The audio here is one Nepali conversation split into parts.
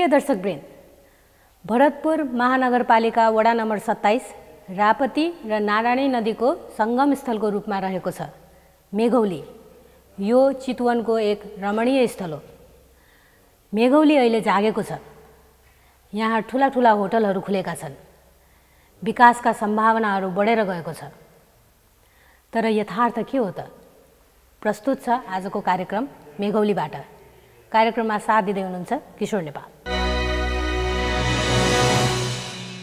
प्रिय दर्शकवृन्द, भरतपुर महानगरपालिका वडा नम्बर 27 रापती र नारायणी नदीको सङ्गम स्थलको रूपमा रहेको छ मेघौली। यो चितवनको एक रमणीय स्थल हो। मेघौली अहिले जागेको छ। यहाँ ठुला ठुला होटलहरू खुलेका छन्। विकासका सम्भावनाहरू बढेर गएको छ। तर यथार्थ के हो त? प्रस्तुत छ आजको कार्यक्रम मेघौलीबाट। कार्यक्रममा साथ दिँदै हुनुहुन्छ किशोर नेपाल।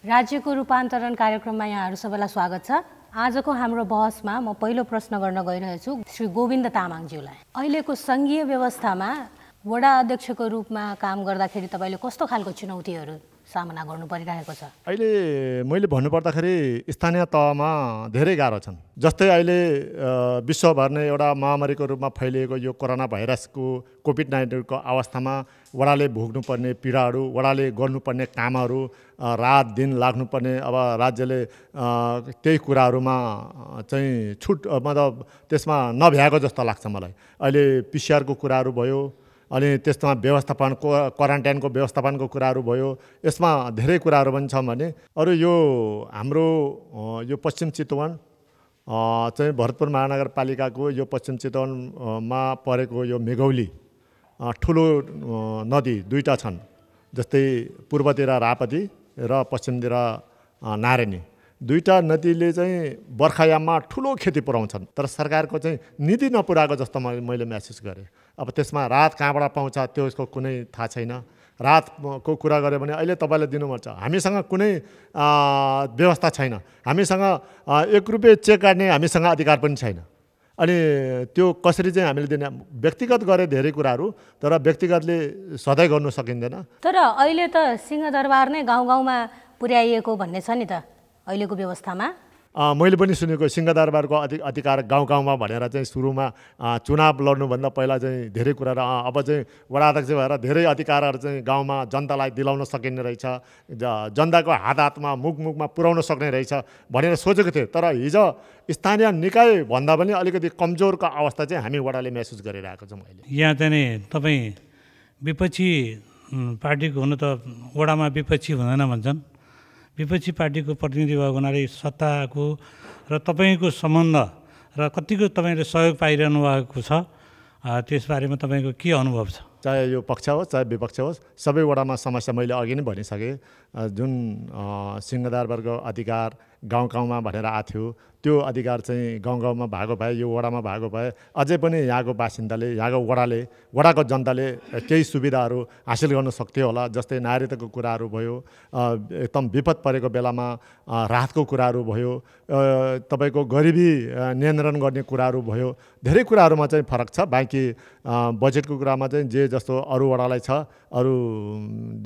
राज्यको रूपान्तरण कार्यक्रममा यहाँहरू सबैलाई स्वागत छ। आजको हाम्रो बहसमा म पहिलो प्रश्न गर्न गइरहेछु श्री गोविन्द तामाङज्यूलाई। अहिलेको सङ्घीय व्यवस्थामा वडा अध्यक्षको रूपमा काम गर्दाखेरि तपाईँले कस्तो खालको चुनौतीहरू सामना गर्नु परिरहेको छ? अहिले मैले भन्नुपर्दाखेरि स्थानीय तहमा धेरै गाह्रो छन्। जस्तै अहिले विश्वभर नै एउटा महामारीको रूपमा फैलिएको यो कोरोना भाइरसको कोभिड-19को अवस्थामा वडाले भोग्नुपर्ने पीडाहरू, वडाले गर्नुपर्ने कामहरू, रात दिन लाग्नुपर्ने, अब राज्यले त्यही कुराहरूमा चाहिँ छुट मतलब त्यसमा नभ्याएको जस्तो लाग्छ मलाई। अहिले पिसिआरको कुराहरू भयो, अनि त्यसमा व्यवस्थापनको क्वारेन्टाइनको व्यवस्थापनको कुराहरू भयो। यसमा धेरै कुराहरू पनि छ भने अरू यो हाम्रो यो पश्चिम चितवन चाहिँ भरतपुर महानगरपालिकाको यो पश्चिम चितवनमा परेको यो मेघौली ठुलो नदी दुईटा छन्। जस्तै पूर्वतिर रापती र पश्चिमतिर नारायणी। दुईटा नदीले चाहिँ बर्खायाममा ठुलो क्षति पुर्याउँछन्। तर सरकारको चाहिँ नीति नपुऱ्याएको जस्तो मैले महसुस गरेँ। अब त्यसमा राहत कहाँबाट पाउँछ त्यसको कुनै थाहा छैन। राहतको कुरा गऱ्यो भने अहिले तपाईँले दिनुपर्छ। हामीसँग कुनै व्यवस्था छैन। हामीसँग 1 रुपियाँ चेक काट्ने हामीसँग अधिकार पनि छैन। अनि त्यो कसरी चाहिँ हामीले दिने? व्यक्तिगत गरे धेरै कुराहरू, तर व्यक्तिगतले सधैँ गर्नु सकिँदैन। तर अहिले त सिंहदरबार नै गाउँ गाउँमा पुर्याइएको भन्ने छ नि त अहिलेको व्यवस्थामा। मैले पनि सुनेको सिंहदरबारको अधिकार गाउँ गाउँमा भनेर चाहिँ सुरुमा चुनाव लड्नुभन्दा पहिला चाहिँ धेरै कुराहरू अब चाहिँ वडा अध्यक्ष भएर धेरै अधिकारहरू चाहिँ गाउँमा जनतालाई दिलाउन सकिने रहेछ, जनताको हात हातमा मुख मुखमा पुर्याउन सक्ने रहेछ भनेर सोचेको थिएँ। तर हिजो स्थानीय निकाय भन्दा पनि अलिकति कमजोरको अवस्था चाहिँ हामी वडाले महसुस गरिरहेको छौँ। अहिले यहाँ चाहिँ नि तपाईँ विपक्षी पार्टीको हुनु त वडामा विपक्षी हुँदैन भन्छन्। विपक्षी पार्टीको प्रतिनिधि भएको हुनाले सत्ताको र तपाईँको सम्बन्ध र कतिको तपाईँले सहयोग पाइरहनु भएको छ, त्यसबारेमा तपाईँको के अनुभव छ? चाहे यो पक्ष होस् चाहे विपक्ष होस्, सबै वडामा समस्या मैले अघि नै भनिसकेँ। जुन सिंहदरबारको अधिकार गाउँ गाउँमा भनेर आएको थियो, त्यो अधिकार चाहिँ गाउँ गाउँमा भएको भए, यो वडामा भएको भए अझै पनि यहाँको बासिन्दाले, यहाँको वडाको जनताले केही सुविधाहरू हासिल गर्न सक्थ्यो होला। जस्तै नागरिकताको कुराहरू भयो, एकदम विपद परेको बेलामा राहतको कुराहरू भयो, तपाईँको गरिबी नियन्त्रण गर्ने कुराहरू भयो। धेरै कुराहरूमा चाहिँ फरक छ। बाँकी बजेटको कुरामा चाहिँ जे जस्तो अरू वडालाई छ, अरू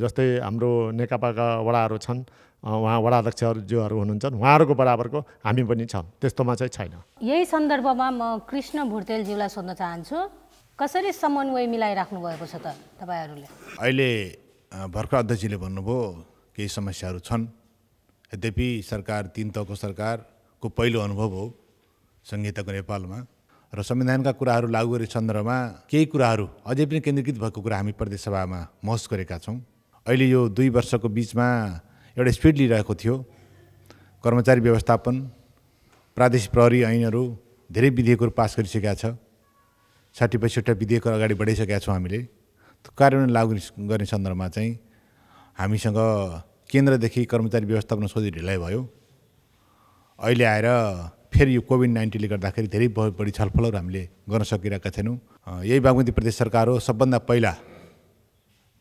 जस्तै हाम्रो नेकपाका वडाहरू छन्, उहाँ वडा अध्यक्षज्यूहरू हुनुहुन्छ, उहाँहरूको बराबरको हामी पनि छौँ, त्यस्तोमा चाहिँ छैन। यही सन्दर्भमा म कृष्ण भुर्तेलज्यूलाई सोध्न चाहन्छु, कसरी समन्वय मिलाइराख्नु भएको छ त तपाईँहरूले? अहिले भर्खर अध्यक्षले भन्नुभयो केही समस्याहरू छन्। यद्यपि सरकार 3 तहको सरकारको पहिलो अनुभव हो संहिताको नेपालमा, र संविधानका कुराहरू लागू गर्ने सन्दर्भमा केही कुराहरू अझै पनि केन्द्रीकृत भएको कुरा हामी प्रदेश सभामा महसुस गरेका छौँ। अहिले यो 2 वर्षको बिचमा एउटा स्पिड लिइरहेको थियो। कर्मचारी व्यवस्थापन, प्रादेशिक प्रहरी ऐनहरू धेरै विधेयकहरू पास गरिसकेका छ। 60-65 विधेयकहरू अगाडि बढाइसकेका छौँ हामीले। कार्यान्वयन लागू गर्ने सन्दर्भमा चाहिँ हामीसँग केन्द्रदेखि कर्मचारी व्यवस्थापन सोझै ढिलाइ भयो। अहिले आएर फेरि यो कोभिड-19ले गर्दाखेरि धेरै बढी छलफलहरू हामीले गर्न सकिरहेका छैनौँ। यही बागमती प्रदेश सरकार हो सबभन्दा पहिला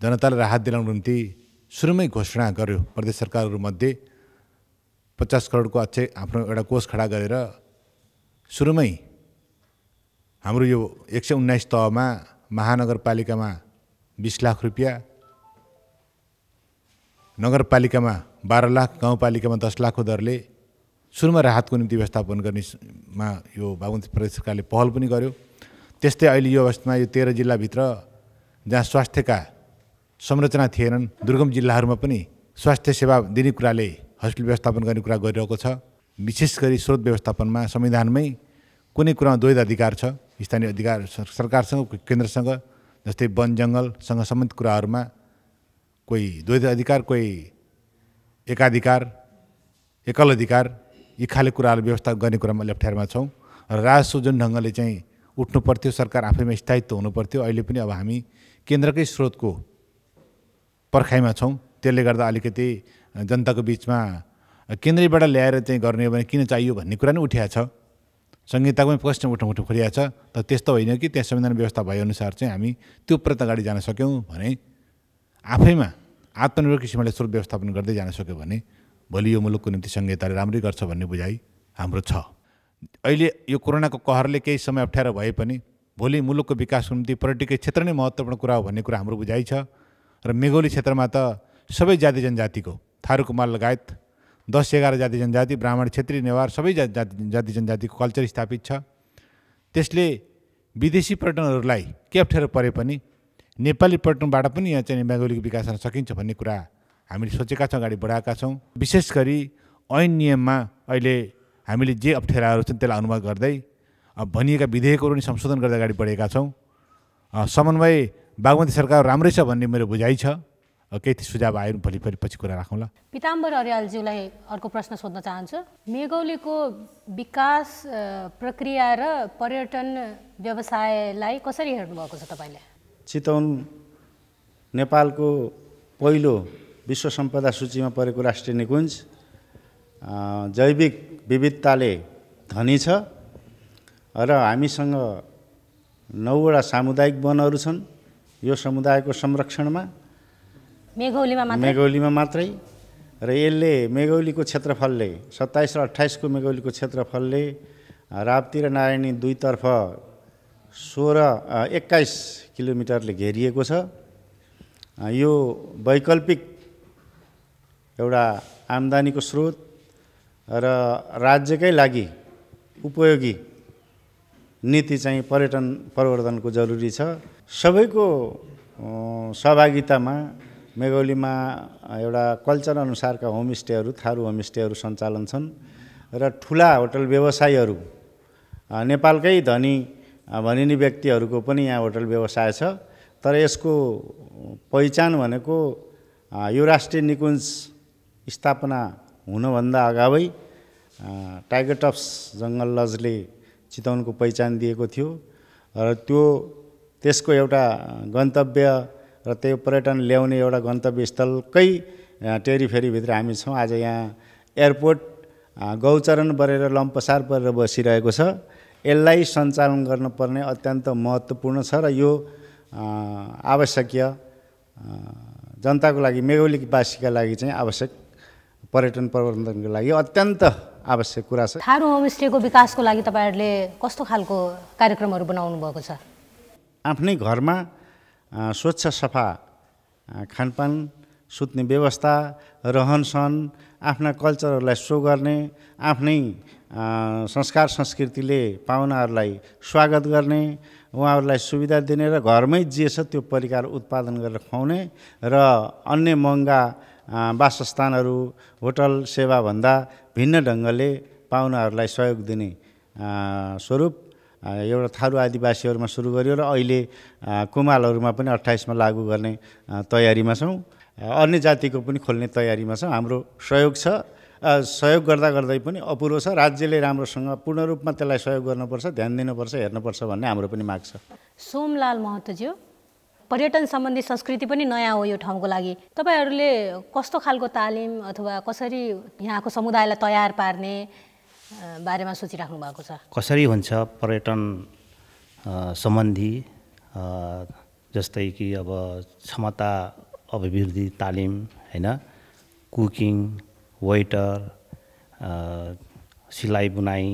जनतालाई राहत दिलाउनको निम्ति सुरुमै घोषणा गर्यो। प्रदेश सरकारहरूमध्ये 50 करोडको अझै आफ्नो एउटा कोष खडा गरेर सुरुमै हाम्रो यो 119 तहमा महानगरपालिकामा 20 लाख रुपियाँ, नगरपालिकामा 12 लाख, गाउँपालिकामा 10 लाखको दरले सुरुमा राहतको निम्ति व्यवस्थापन गर्नेमा यो बागमती प्रदेश सरकारले पहल पनि गर्यो। त्यस्तै अहिले यो अवस्थामा यो 13 जिल्लाभित्र जहाँ स्वास्थ्यका संरचना थिएनन्, दुर्गम जिल्लाहरूमा पनि स्वास्थ्य सेवा दिने कुराले हस्पिटल व्यवस्थापन गर्ने कुरा गरिरहेको छ। विशेष गरी स्रोत व्यवस्थापनमा संविधानमै कुनै कुरामा द्वैध अधिकार छ, स्थानीय अधिकार सरकारसँग केन्द्रसँग, जस्तै वन जङ्गलसँग सम्बन्धित कुराहरूमा कोही द्वैत अधिकार, कोही एकाधिकार, एकल अधिकार, यी खाले कुराहरू व्यवस्था गर्ने कुरामा अलि अप्ठ्यारोमा छौँ। र राजस्व जुन ढङ्गले चाहिँ उठ्नु पर्थ्यो, सरकार आफैमा स्थायित्व हुनु पर्थ्यो, अहिले पनि अब हामी केन्द्रकै स्रोतको पर्खाइमा छौँ। त्यसले गर्दा अलिकति जनताको बिचमा केन्द्रबाट ल्याएर चाहिँ गर्ने हो भने किन चाहियो भन्ने कुरा नै उठिएको छ। संहिताको पनि प्रश्न उठ्नु खोलिएको छ। तर त्यस्तो होइन कि त्यहाँ संविधान व्यवस्था भएअनुसार चाहिँ हामी त्यो प्रति अगाडि जान सक्यौँ भने, आफैमा आत्मनिर्भर किसिमले स्रोत व्यवस्थापन गर्दै जान सक्यो भने भोलि यो मुलुकको निम्ति संहिताले राम्रै गर्छ भन्ने बुझाइ हाम्रो छ। अहिले यो कोरोनाको कहरले केही समय अप्ठ्यारो भए पनि भोलि मुलुकको विकासको निम्ति पर्यटकीय क्षेत्र नै महत्त्वपूर्ण कुरा हो भन्ने कुरा हाम्रो बुझाइ छ। र मेघौली क्षेत्रमा त सबै जाति जनजातिको, थारू कुमार लगायत 10-11 जाति जनजाति, ब्राह्मण, क्षेत्री, नेवार सबै जाति जनजातिको कल्चर स्थापित छ। त्यसले विदेशी पर्यटनहरूलाई के अप्ठ्यारो परे पनि नेपाली पर्यटनबाट पनि यहाँ चाहिँ मेघौलीको विकास गर्न सकिन्छ भन्ने कुरा हामीले सोचेका छौँ, अगाडि बढाएका छौँ। विशेष गरी ऐन नियममा अहिले हामीले जे अप्ठ्याराहरू छन् त्यसलाई अनुवाद गर्दै भनिएका विधेयकहरू पनि संशोधन गर्दै अगाडि बढेका छौँ। समन्वय बागमती सरकार राम्रै छ भन्ने मेरो बुझाइ छ। केही सुझाव आयो भोलि पछि कुरा राखौँला। पीताम्बर अर्यालज्यूलाई अर्को प्रश्न सोध्न चाहन्छु। मेघौलीको विकास प्रक्रिया र पर्यटन व्यवसायलाई कसरी हेर्नुभएको छ तपाईँले? चितवन नेपालको पहिलो विश्व सम्पदा सूचीमा परेको राष्ट्रिय निकुञ्ज, जैविक विविधताले धनी छ र हामीसँग 9वटा सामुदायिक वनहरू छन् यो समुदायको संरक्षणमा मेघौलीमा मात्रै। र यसले मेघौलीको क्षेत्रफलले 27 र 28 को मेघौलीको क्षेत्रफलले राप्ती र नारायणी दुईतर्फ 21 किलोमिटरले घेरिएको छ। यो वैकल्पिक एउटा आम्दानीको स्रोत र राज्यकै लागि उपयोगी नीति चाहिँ पर्यटन प्रवर्धनको जरुरी छ। सबैको सहभागितामा मेघौलीमा एउटा कल्चर अनुसारका होमस्टेहरू, थारू होमस्टेहरू सञ्चालन छन् र ठुला होटल व्यवसायीहरू, नेपालकै धनी भनिने व्यक्तिहरूको पनि यहाँ होटल व्यवसाय छ। तर यसको पहिचान भनेको यो राष्ट्रिय निकुञ्ज स्थापना हुनुभन्दा अगावै टाइगर टप्स जङ्गल लजले चितवनको पहिचान दिएको थियो र त्यसको एउटा गन्तव्य र त्यो पर्यटन ल्याउने एउटा गन्तव्य स्थलकै टेरिफेरीभित्र हामी छौँ। आज यहाँ एयरपोर्ट गौचरण बढेर लम्पसार परेर बसिरहेको छ। यसलाई सञ्चालन गर्नुपर्ने अत्यन्त महत्त्वपूर्ण छ र यो आवश्यकीय जनताको लागि, मेघौलीवासीका लागि चाहिँ आवश्यक पर्यटन प्रबन्धनको लागि अत्यन्त आवश्यक कुरा छ। थारू होमस्टेको विकासको लागि तपाईँहरूले कस्तो खालको कार्यक्रमहरू बनाउनु भएको छ? आफ्नै घरमा स्वच्छ सफा खानपान, सुत्ने व्यवस्था, रहनसहन, आफ्ना कल्चरहरूलाई सो गर्ने, आफ्नै संस्कार संस्कृतिले पाहुनाहरूलाई स्वागत गर्ने, उहाँहरूलाई सुविधा दिने र घरमै जे छ त्यो परिकार उत्पादन गरेर खुवाउने र अन्य महँगा वासस्थानहरू, होटल सेवाभन्दा भिन्न ढङ्गले पाहुनाहरूलाई सहयोग दिने स्वरूप एउटा थारू आदिवासीहरूमा सुरु गरियो र अहिले कुमालहरूमा पनि 28 मा लागू गर्ने तयारीमा छौँ। अन्य जातिको पनि खोल्ने तयारीमा छौँ। हाम्रो सहयोग छ। सहयोग गर्दा गर्दै पनि अपुरो छ। राज्यले राम्रोसँग पूर्ण रूपमा त्यसलाई सहयोग गर्नुपर्छ, ध्यान दिनुपर्छ, हेर्नुपर्छ भन्ने हाम्रो पनि माग छ। सोमलाल महतोज्यू, पर्यटन सम्बन्धी संस्कृति पनि नयाँ हो यो ठाउँको लागि। तपाईँहरूले कस्तो खालको तालिम अथवा कसरी यहाँको समुदायलाई तयार पार्ने बारेमा सोचिराख्नु भएको छ? कसरी हुन्छ पर्यटन सम्बन्धी, जस्तै कि अब क्षमता अभिवृद्धि तालिम, हैन, कुकिङ, वेटर, सिलाइ बुनाइ,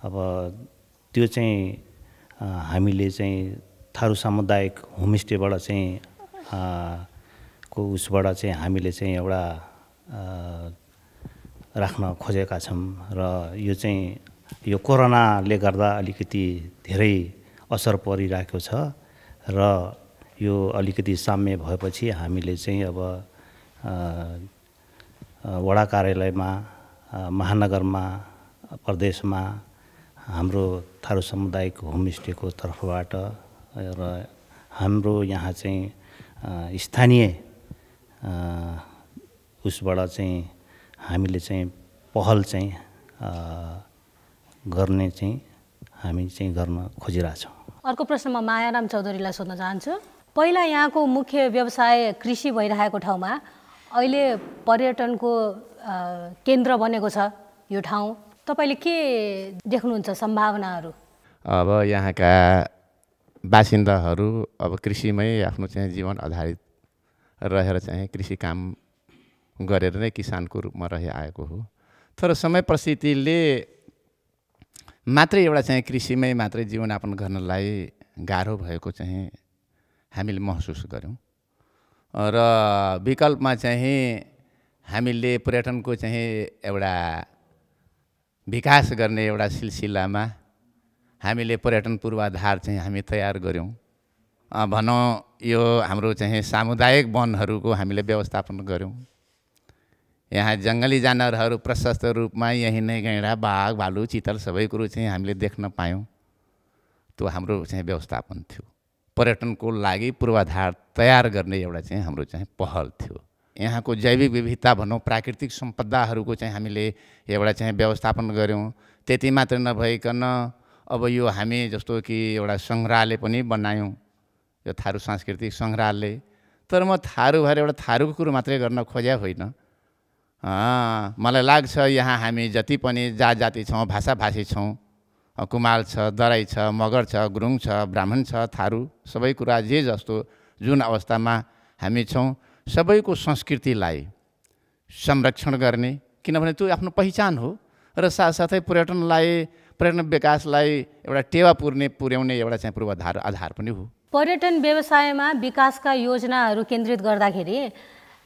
अब त्यो चाहिँ हामीले चाहिँ थारू सामुदायिक होमस्टेबाट चाहिँ को उसबाट चाहिँ हामीले चाहिँ एउटा राख्न खोजेका छौँ र यो चाहिँ यो कोरोनाले गर्दा अलिकति धेरै असर परिरहेको छ र यो अलिकति साम्य भएपछि हामीले चाहिँ अब वडा कार्यालयमा, महानगरमा, प्रदेशमा हाम्रो थारू सामुदायिक होमस्टेको तर्फबाट र हाम्रो यहाँ चाहिँ स्थानीय उसबाट चाहिँ हामीले चाहिँ पहल चाहिँ गर्ने चाहिँ हामी चाहिँ गर्न खोजिरहेछौँ। अर्को प्रश्न म मायाराम चौधरीलाई सोध्न चाहन्छु। पहिला यहाँको मुख्य व्यवसाय कृषि भइरहेको ठाउँमा अहिले पर्यटनको केन्द्र बनेको छ यो ठाउँ, तपाईँले के देख्नुहुन्छ सम्भावनाहरू? अब यहाँका बासिन्दाहरू अब कृषिमै आफ्नो चाहिँ जीवन आधारित रहेर चाहिँ कृषि काम गरेर नै किसानको रूपमा रहिआएको हो। तर समय परिस्थितिले मात्रै एउटा चाहिँ कृषिमै मात्रै जीवनयापन गर्नलाई गाह्रो भएको चाहिँ हामीले महसुस गऱ्यौँ र विकल्पमा चाहिँ हामीले पर्यटनको चाहिँ एउटा विकास गर्ने एउटा सिलसिलामा हामीले पर्यटन पूर्वाधार चाहिँ हामी तयार गऱ्यौँ। भनौँ यो हाम्रो चाहिँ सामुदायिक वनहरूको हामीले व्यवस्थापन गऱ्यौँ। यहाँ जङ्गली जनावरहरू प्रशस्त रूपमा यहीँ नै गैँडा बाघ भालु चितल सबै कुरो चाहिँ हामीले देख्न पायौँ। त्यो हाम्रो चाहिँ व्यवस्थापन थियो। पर्यटनको लागि पूर्वाधार तयार गर्ने एउटा चाहिँ हाम्रो चाहिँ पहल थियो। यहाँको जैविक विविधता भनौँ प्राकृतिक सम्पदाहरूको चाहिँ हामीले एउटा चाहिँ व्यवस्थापन गऱ्यौँ। त्यति मात्र नभइकन अब यो हामी जस्तो कि एउटा सङ्ग्रहालय पनि बनायौँ, यो थारू सांस्कृतिक सङ्ग्रहालय। तर म थारू भएर एउटा थारूको कुरो मात्रै गर्न खोज्या होइन। मलाई लाग्छ यहाँ हामी जति पनि जात जाति छौँ, भाषाभाषी छौँ, कुमाल छ, दराई छ, मगर छ, गुरुङ छ, ब्राह्मण छ, थारू सबै कुरा जे जस्तो जुन अवस्थामा हामी छौँ सबैको संस्कृतिलाई संरक्षण गर्ने, किनभने त्यो आफ्नो पहिचान हो र साथसाथै पर्यटन विकासलाई एउटा टेवा पुर्याउने एउटा चाहिँ पूर्वाधार आधार पनि हो। पर्यटन व्यवसायमा विकासका योजनाहरू केन्द्रित गर्दाखेरि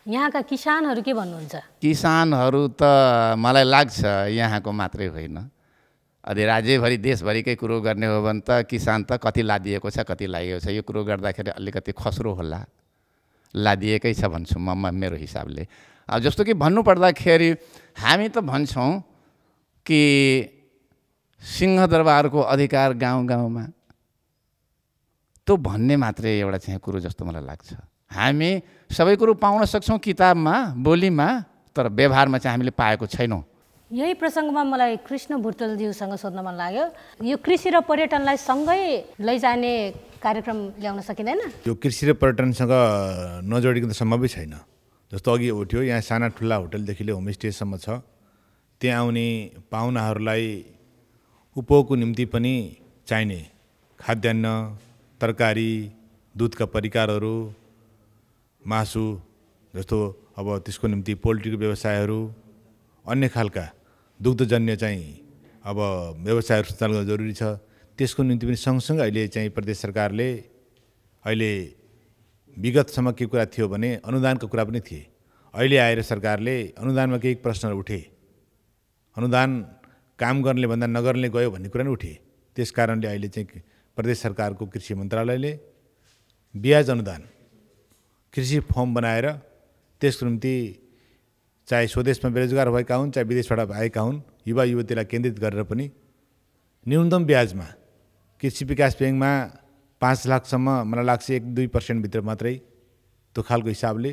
यहाँका किसानहरू के भन्नुहुन्छ? किसानहरू त मलाई लाग्छ यहाँको मात्रै होइन, राज्यभरि देशभरिकै कुरो गर्ने हो भने त किसान त कति लादिएको छ कति लागेको छ यो कुरो गर्दाखेरि अलिकति खस्रो होला, लादिएकै छ भन्छु म मेरो हिसाबले। जस्तो कि भन्नुपर्दाखेरि हामी त भन्छौँ कि सिंहदरबारको अधिकार गाउँ गाउँमा, त्यो भन्ने मात्रै एउटा चाहिँ कुरो जस्तो मलाई लाग्छ। हामी सबै कुरो पाउन सक्छौँ किताबमा बोलीमा, तर व्यवहारमा चाहिँ हामीले पाएको छैनौँ। यही प्रसङ्गमा मलाई कृष्ण भुटलज्यूसँग सोध्न मन लाग्यो, यो कृषि र पर्यटनलाई सँगै लैजाने कार्यक्रम ल्याउन सकिँदैन? यो कृषि र पर्यटनसँग नजोडिकन त सम्भवै छैन। जस्तो अघि उठ्यो यहाँ साना ठुला होटलदेखि लिएर होमस्टेसम्म छ। त्यहाँ आउने पाहुनाहरूलाई उपभोगको निम्ति पनि चाहिने खाद्यान्न, तरकारी, दुधका परिकारहरू, मासु जस्तो अब त्यसको निम्ति पोल्ट्रीको व्यवसायहरू, अन्य खालका दुग्धजन्य चाहिँ अब व्यवसायहरू सञ्चालन गर्न जरुरी छ। त्यसको निम्ति पनि सँगसँगै अहिले चाहिँ प्रदेश सरकारले अहिले विगतसम्म के कुरा थियो भने अनुदानको कुरा पनि थिए। अहिले आएर सरकारले अनुदानमा केही प्रश्नहरू उठे, अनुदान काम गर्नेले भन्दा नगर्नेले गयो भन्ने कुरा पनि उठे। त्यस कारणले अहिले चाहिँ प्रदेश सरकारको कृषि मन्त्रालयले ब्याज अनुदान कृषि फर्म बनाएर त्यसको निम्ति चाहे स्वदेशमा बेरोजगार भएका हुन् चाहे विदेशबाट आएका हुन् युवा युवतीलाई केन्द्रित गरेर पनि न्यूनतम ब्याजमा कृषि विकास ब्याङ्कमा 5 लाखसम्म मलाई लाग्छ 1-2% भित्र मात्रै त्यो खालको हिसाबले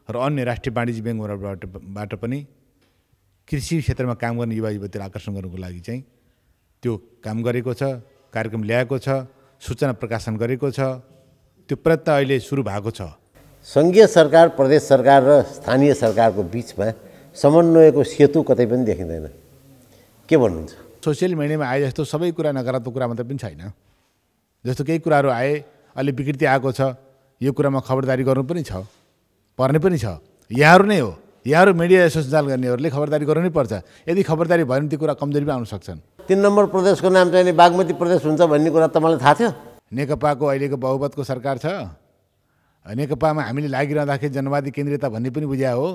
र अन्य राष्ट्रिय वाणिज्य ब्याङ्कबाट पनि कृषि क्षेत्रमा काम गर्ने युवा युवतीलाई आकर्षण गर्नको लागि चाहिँ त्यो काम गरेको छ, कार्यक्रम ल्याएको छ, सूचना प्रकाशन गरेको छ। त्यो प्रयत्न अहिले सुरु भएको छ। सङ्घीय सरकार, प्रदेश सरकार र स्थानीय सरकारको बिचमा समन्वयको सेतु कतै पनि देखिँदैन। के भन्नुहुन्छ? सोसियल मिडियामा आए जस्तो सबै कुरा नकारात्मक कुरा मात्रै पनि छैन। जस्तो केही कुराहरू आए अलि विकृति आएको छ, यो कुरामा खबरदारी गर्नु पनि छ, पर्ने पनि छ। यहाँहरू नै हो, यहाँहरू मिडिया सञ्चालन गर्नेहरूले खबरदारी गर्नु नै पर्छ। यदि खबरदारी भयो भने ती कुरा कमजोरी पनि आउन सक्छन्। 3 नम्बर प्रदेशको नाम चाहिँ बागमती प्रदेश हुन्छ भन्ने कुरा तपाईँलाई थाहा थियो? नेकपाको अहिलेको बहुमतको सरकार छ। नेकपामा हामीले लागिरहँदाखेरि जनवादी केन्द्रीयता भन्ने पनि बुझायो हो,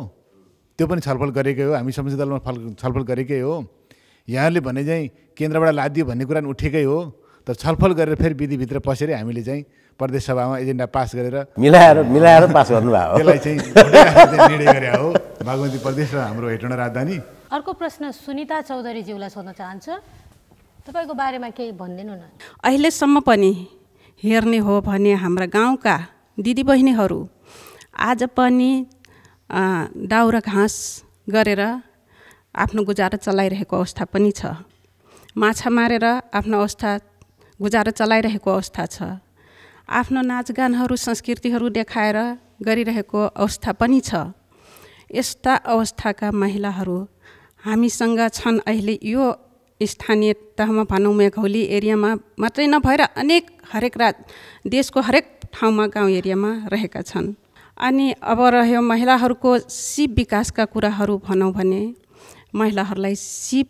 त्यो पनि छलफल गरेकै हो, हामी संसदीय दलमा छलफल गरेकै हो। यहाँहरूले भने चाहिँ केन्द्रबाट लादियो भन्ने कुरा पनि उठेकै हो, तर छलफल गरेर फेरि विधिभित्र पसेर हामीले चाहिँ प्रदेश सभामा एजेन्डा पास गरेर मिलाएर पास गर्नुभयो। त्यसलाई चाहिँ निर्णय गरे हो बागमती प्रदेश र हाम्रो हेटौँडा राजधानी। अर्को प्रश्न सुनिता चौधरीज्यूलाई सोध्न चाहन्छु, तपाईँको बारेमा केही भनिदिनु न। अहिलेसम्म पनि हेर्ने हो भने हाम्रा गाउँका दिदीबहिनीहरू आज पनि दाउरा घाँस गरेर आफ्नो गुजारा चलाइरहेको अवस्था पनि छ। माछा मारेर आफ्नो गुजारा चलाइरहेको अवस्था छ। आफ्नो नाचगानहरू संस्कृतिहरू देखाएर गरिरहेको अवस्था पनि छ। यस्ता अवस्थाका महिलाहरू हामीसँग छन्। अहिले यो स्थानीय तहमा भनौँ मेघौली एरियामा मात्रै नभएर हरेक देशको हरेक ठाउँमा गाउँ एरियामा रहेका छन्। अनि अब रह्यो महिलाहरूको सिप विकासका कुराहरू भनौँ भने महिलाहरूलाई सिप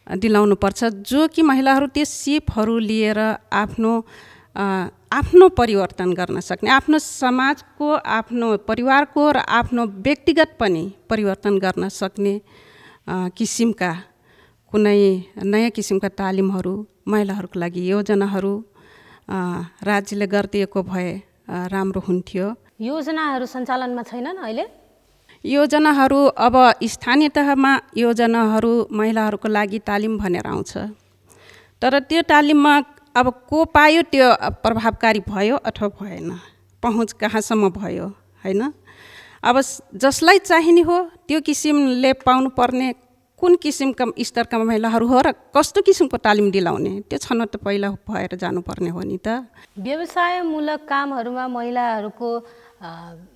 दिलाउनुपर्छ, जो कि महिलाहरू त्यो सिपहरू लिएर आफ्नो परिवर्तन गर्न सक्ने, आफ्नो समाजको, आफ्नो परिवारको र आफ्नो व्यक्तिगत पनि परिवर्तन गर्न सक्ने किसिमका कुनै नयाँ किसिमका तालिमहरू महिलाहरूको लागि योजनाहरू राज्यले गरिदिएको भए राम्रो हुन्थ्यो। योजनाहरू सञ्चालनमा छैनन् अहिले? योजनाहरू अब स्थानीय तहमा योजनाहरू महिलाहरूको लागि तालिम भनेर आउँछ, तर त्यो तालिममा अब को पायो त्यो प्रभावकारी भयो अथवा भएन, पहुँच कहाँसम्म भयो हैन। अब जसलाई चाहिने हो त्यो किसिमले पाउनुपर्ने कुन किसिमका स्तरका महिलाहरू हो र कस्तो किसिमको तालिम दिलाउने त्यो छनौट त पहिला भएर जानुपर्ने हो नि त। व्यवसायमूलक कामहरूमा महिलाहरूको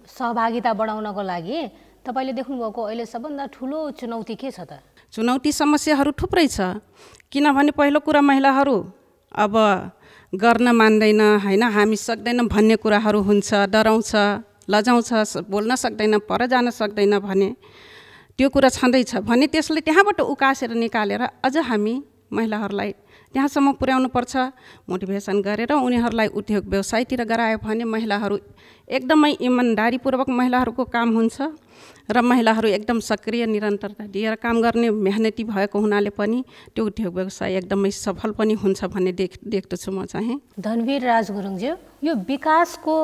सहभागिता बढाउनको लागि तपाईँले देख्नुभएको अहिले सबभन्दा ठुलो चुनौती के छ त? चुनौती समस्याहरू थुप्रै छ। किनभने पहिलो कुरा महिलाहरू अब गर्न मान्दैन हैन, हामी सक्दैनौँ भन्ने कुराहरू हुन्छ, डराउँछ, लजाउँछ, बोल्न सक्दैन, पर जान सक्दैन भने त्यो कुरा छँदैछ भने त्यसले त्यहाँबाट उकासेर निकालेर अझ हामी महिलाहरूलाई त्यहाँसम्म पुर्याउनुपर्छ। मोटिभेसन गरेर उनीहरूलाई उद्योग व्यवसायतिर गरायो भने महिलाहरू एकदमै इमान्दारीपूर्वक महिलाहरूको काम हुन्छ र महिलाहरू एकदम सक्रिय निरन्तरता दिएर काम गर्ने मेहनती भएको हुनाले पनि त्यो उद्योग व्यवसाय एकदमै सफल पनि हुन्छ भन्ने देख्दछु म चाहिँ। धनवीर राज गुरुङज्यू, यो विकासको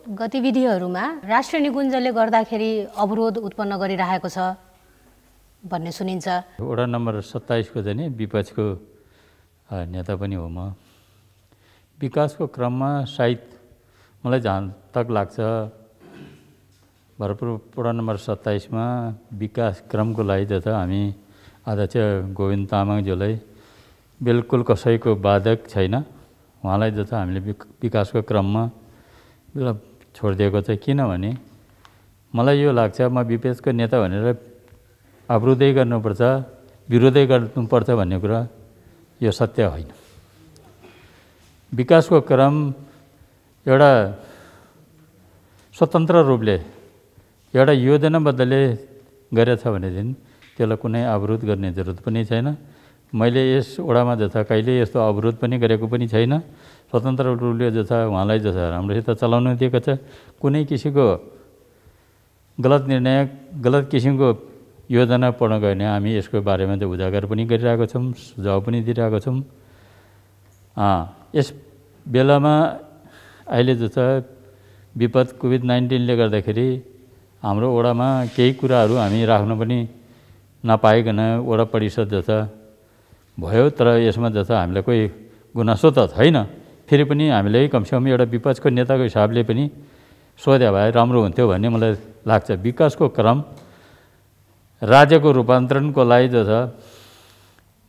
गतिविधिहरूमा राष्ट्रिय निकुञ्जले गर्दाखेरि अवरोध उत्पन्न गरिरहेको छ भन्ने सुनिन्छ। वडा नम्बर 27 को चाहिँ विपक्षको नेता पनि हो म। विकासको क्रममा सायद मलाई जहाँ तक लाग्छ भरतपुर वडा नम्बर 27 मा विकास क्रमको लागि त हामी अध्यक्ष गोविन्द तामाङज्यूलाई बिल्कुल कसैको बाधक छैन। उहाँलाई जस्तो हामीले विकासको क्रममा छोडिदिएको छ। किनभने मलाई यो लाग्छ म विपक्षको नेता भनेर अवरोधै गर्नुपर्छ, विरोधै गर्नुपर्छ भन्ने कुरा यो सत्य होइन। विकासको क्रम एउटा स्वतन्त्र रूपले एउटा योजनाबद्धले गरेछ भनेदेखि त्यसलाई कुनै अवरोध गर्ने जरुरत पनि छैन। मैले यस वडामा जथा कहिले यस्तो अवरोध पनि गरेको पनि छैन। स्वतन्त्र रूपले जथा उहाँलाई जथा राम्रोसित चलाउन दिएको छ। कुनै किसिमको गलत निर्णय, गलत किसिमको योजना पूर्ण गर्ने हामी यसको बारेमा त उजागर पनि गरिरहेको छौँ, सुझाव पनि दिइरहेको छौँ। यस बेलामा अहिले जस्तो विपद कोभिड-19ले गर्दाखेरि हाम्रो वडामा केही कुराहरू हामी राख्न पनि नपाइकन वडा परिषद जस्ता भयो। तर यसमा जस्ता हामीलाई कोही गुनासो त छैन। फेरि पनि हामीले कमसेकम एउटा विपक्षको नेताको हिसाबले पनि सोधे भए राम्रो हुन्थ्यो भन्ने मलाई लाग्छ। विकासको क्रम राज्यको रूपान्तरणको लागि जस्ता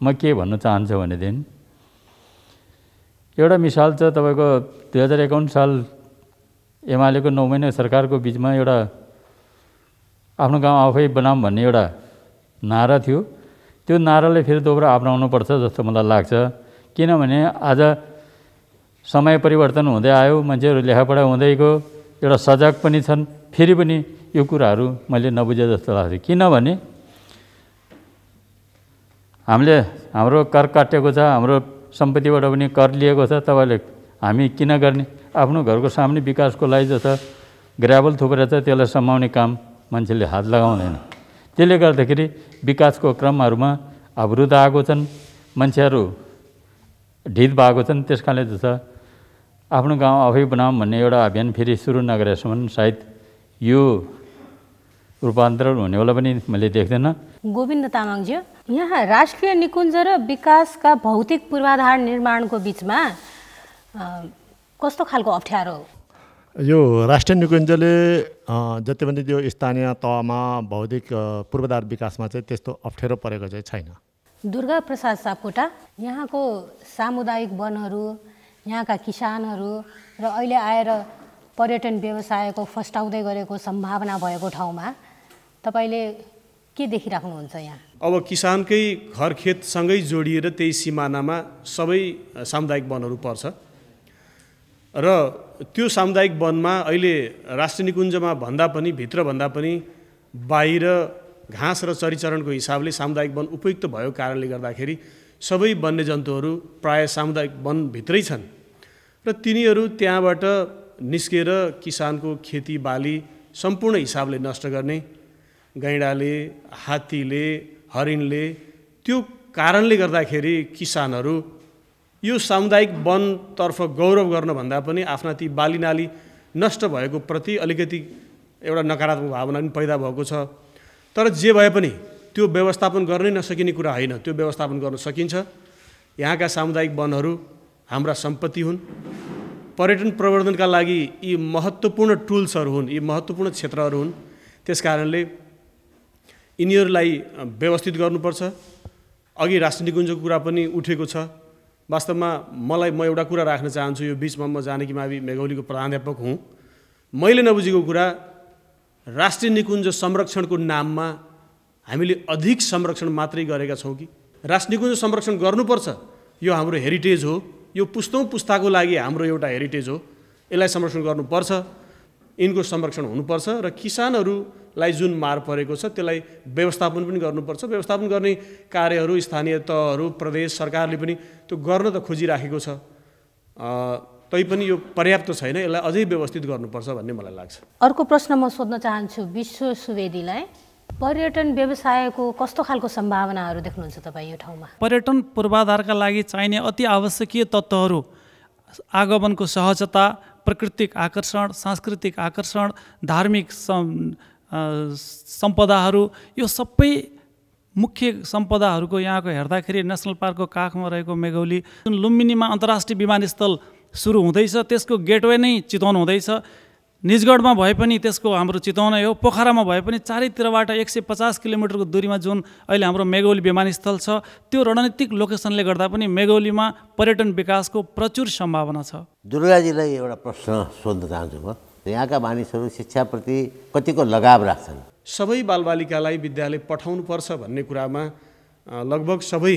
म के भन्न चाहन्छु भनेदेखि एउटा मिसाल छ। तपाईँको 2051 साल एमालेको 9 महिना सरकारको बिचमा एउटा आफ्नो गाउँ आफै बनाऊँ भन्ने एउटा नारा थियो। त्यो नारालाई फेरि दोब्रा अपनाउनुपर्छ जस्तो मलाई लाग्छ। किनभने आज समय परिवर्तन हुँदै आयो, मान्छेहरू लेखापढा हुँदै गयो, एउटा सजग पनि छन्। फेरि पनि यो कुराहरू मैले नबुझे जस्तो लाग्छ। किनभने हामीले हाम्रो कर काटेको छ, हाम्रो सम्पत्तिबाट पनि कर लिएको छ। तपाईँले हामी किन गर्ने? आफ्नो घरको सामने विकासको लागि जस्तो ग्राभल थुप्रै छ, त्यसलाई समाउने काम मान्छेले हात लगाउँदैन। त्यसले गर्दाखेरि विकासको क्रमहरूमा अवरोध आएको छन्, मान्छेहरू ढिल भएको छन्। त्यस कारणले जस्तो आफ्नो गाउँ आफै बनाऊँ भन्ने एउटा अभियान फेरि सुरु नगरेसम्म सायद यो रूपान्तरण हुनेवाला पनि मैले देख्दैन। गोविन्द तामाङज्यू, यहाँ राष्ट्रिय निकुञ्ज र विकासका भौतिक पूर्वाधार निर्माणको बिचमा कस्तो खालको अप्ठ्यारो? यो राष्ट्रिय निकुञ्जले जति पनि त्यो स्थानीय तहमा बौद्धिक पूर्वाधार विकासमा चाहिँ त्यस्तो अप्ठ्यारो परेको चाहिँ छैन। दुर्गा प्रसाद सापकोटा, यहाँको सामुदायिक वनहरू, यहाँका किसानहरू र अहिले आएर पर्यटन व्यवसायको फस्टाउँदै गरेको सम्भावना भएको ठाउँमा तपाईँले के देखिराख्नुहुन्छ यहाँ? अब किसानकै घर खेतसँगै जोडिएर त्यही सिमानामा सबै सामुदायिक वनहरू पर्छ र त्यो सामुदायिक वनमा अहिले राष्ट्रिय निकुञ्जमा भन्दा पनि भित्रभन्दा पनि बाहिर घाँस र चरीचरणको हिसाबले सामुदायिक वन उपयुक्त भएको कारणले गर्दाखेरि सबै वन्यजन्तुहरू प्रायः सामुदायिक वनभित्रै छन् र तिनीहरू त्यहाँबाट निस्केर किसानको खेतीबाली सम्पूर्ण हिसाबले नष्ट गर्ने, गैँडाले, हात्तीले, हरिणले, त्यो कारणले गर्दाखेरि किसानहरू यो सामुदायिक वनतर्फ गौरव गर्नभन्दा पनि आफ्ना ती बालीनाली नष्ट भएको प्रति अलिकति एउटा नकारात्मक भावना पनि पैदा भएको छ। तर जे भए पनि त्यो व्यवस्थापन गर्नै नसकिने कुरा होइन, त्यो व्यवस्थापन गर्न सकिन्छ। यहाँका सामुदायिक वनहरू हाम्रा सम्पत्ति हुन्। पर्यटन प्रवर्धनका लागि यी महत्त्वपूर्ण टुल्सहरू हुन्, यी महत्त्वपूर्ण क्षेत्रहरू हुन्। त्यस कारणले यिनीहरूलाई व्यवस्थित गर्नुपर्छ। अघि राष्ट्रिय निकुञ्जको कुरा पनि उठेको छ। वास्तवमा म एउटा कुरा राख्न चाहन्छु। यो बिचमा म जानकी मावि मेघौलीको प्रधानाध्यापक हुँ। मैले नबुझेको कुरा, राष्ट्रिय निकुञ्ज संरक्षणको नाममा हामीले अधिक संरक्षण मात्रै गरेका छौँ कि? राष्ट्रिय निकुञ्ज संरक्षण गर्नुपर्छ। यो हाम्रो हेरिटेज हो, यो पुस्तौँ पुस्ताको लागि हाम्रो एउटा हेरिटेज हो। यसलाई संरक्षण गर्नुपर्छ, यिनको संरक्षण हुनुपर्छ र किसानहरूलाई जुन मार परेको छ त्यसलाई व्यवस्थापन पनि गर्नुपर्छ। व्यवस्थापन गर्ने कार्यहरू स्थानीय तहहरू, प्रदेश सरकारले पनि त्यो गर्न त खोजिराखेको छ। तैपनि यो पर्याप्त छैन, यसलाई अझै व्यवस्थित गर्नुपर्छ भन्ने मलाई लाग्छ। अर्को प्रश्न म सोध्न चाहन्छु विश्व सुवेदीलाई, पर्यटन व्यवसायको कस्तो खालको सम्भावनाहरू देख्नुहुन्छ तपाईँ यो ठाउँमा? पर्यटन पूर्वाधारका लागि चाहिने अति आवश्यकीय तत्त्वहरू आगमनको सहजता, प्राकृतिक आकर्षण, सांस्कृतिक आकर्षण, धार्मिक सम्पदाहरू, यो सबै मुख्य सम्पदाहरूको यहाँको हेर्दाखेरि नेसनल पार्कको काखमा रहेको मेघौली, जुन लुम्बिनीमा अन्तर्राष्ट्रिय विमानस्थल सुरु हुँदैछ त्यसको गेटवे नै चितवन हुँदैछ। निजगढमा भए पनि त्यसको हाम्रो चितवनै हो। पोखरामा भए पनि चारैतिरबाट 150 किलोमिटरको दूरीमा जुन अहिले हाम्रो मेघौली विमानस्थल छ, त्यो रणनीतिक लोकेसनले गर्दा पनि मेघौलीमा पर्यटन विकासको प्रचुर सम्भावना छ। दुर्गाजीलाई एउटा प्रश्न सोध्न चाहन्छु म। यहाँका मानिसहरू शिक्षाप्रति कतिको लगाव राख्छन्? सबै बालबालिकालाई विद्यालय पठाउनुपर्छ भन्ने कुरामा लगभग सबै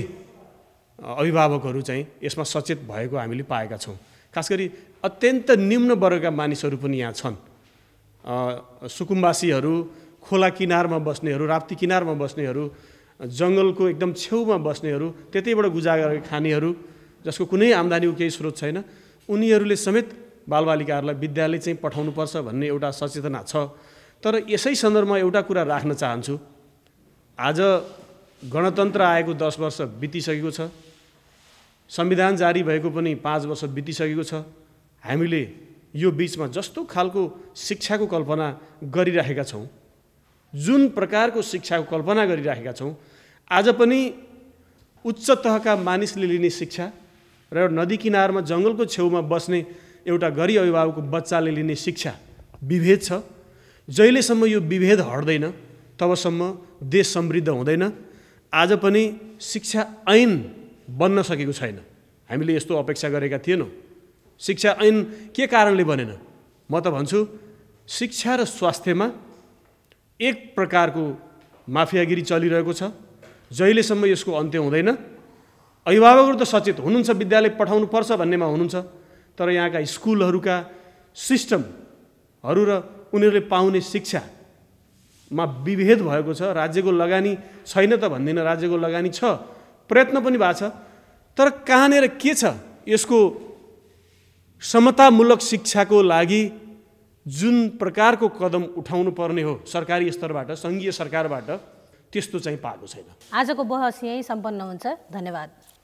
अभिभावकहरू चाहिँ यसमा सचेत भएको हामीले पाएका छौँ। खास गरी अत्यन्त निम्न वर्गका मानिसहरू पनि यहाँ छन्। सुकुम्बासीहरू, खोला किनारमा बस्नेहरू, राप्ती किनारमा बस्नेहरू, जङ्गलको एकदम छेउमा बस्नेहरू, त्यतैबाट गुजारा खानेहरू जसको कुनै आम्दानीको केही स्रोत छैन, उनीहरूले समेत बालबालिकाहरूलाई विद्यालय चाहिँ पठाउनुपर्छ भन्ने एउटा सचेतना छ। तर यसै सन्दर्भमा एउटा कुरा राख्न चाहन्छु। आज गणतन्त्र आएको 10 वर्ष बितिसकेको छ, संविधान जारी भएको पनि 5 वर्ष बितिसकेको छ। हामीले यो बिचमा जस्तो खालको शिक्षाको कल्पना गरिराखेका छौँ, जुन प्रकारको शिक्षाको कल्पना गरिराखेका छौँ, आज पनि उच्च तहका मानिसले लिने शिक्षा र नदी किनारमा जङ्गलको छेउमा बस्ने एउटा गरिब अभिभावकको बच्चाले लिने शिक्षा विभेद छ। जहिलेसम्म यो विभेद हट्दैन तबसम्म देश समृद्ध हुँदैन। आज पनि शिक्षा ऐन बन्न सकेको छैन। हामीले यस्तो अपेक्षा गरेका थिएनौँ। शिक्षा ऐन के कारणले बनेन? म त भन्छु शिक्षा र स्वास्थ्यमा एक प्रकारको माफियागिरी चलिरहेको छ। जहिलेसम्म यसको अन्त्य हुँदैन, अभिभावकहरू त सचेत हुनुहुन्छ, विद्यालय पठाउनुपर्छ भन्नेमा हुनुहुन्छ, तर यहाँका स्कुलहरूका सिस्टमहरू र उनीहरूले पाउने शिक्षामा विभेद भएको छ। राज्यको लगानी छैन त भन्दिनँ, राज्यको लगानी छ, प्रयत्न पनि भएको छ, तर कहाँनिर के छ? यसको समतामूलक शिक्षाको लागि जुन प्रकारको कदम उठाउनु पर्ने हो सरकारी स्तरबाट, सङ्घीय सरकारबाट, त्यस्तो चाहिँ पाएको छैन। आजको बहस यही सम्पन्न हुन्छ। धन्यवाद।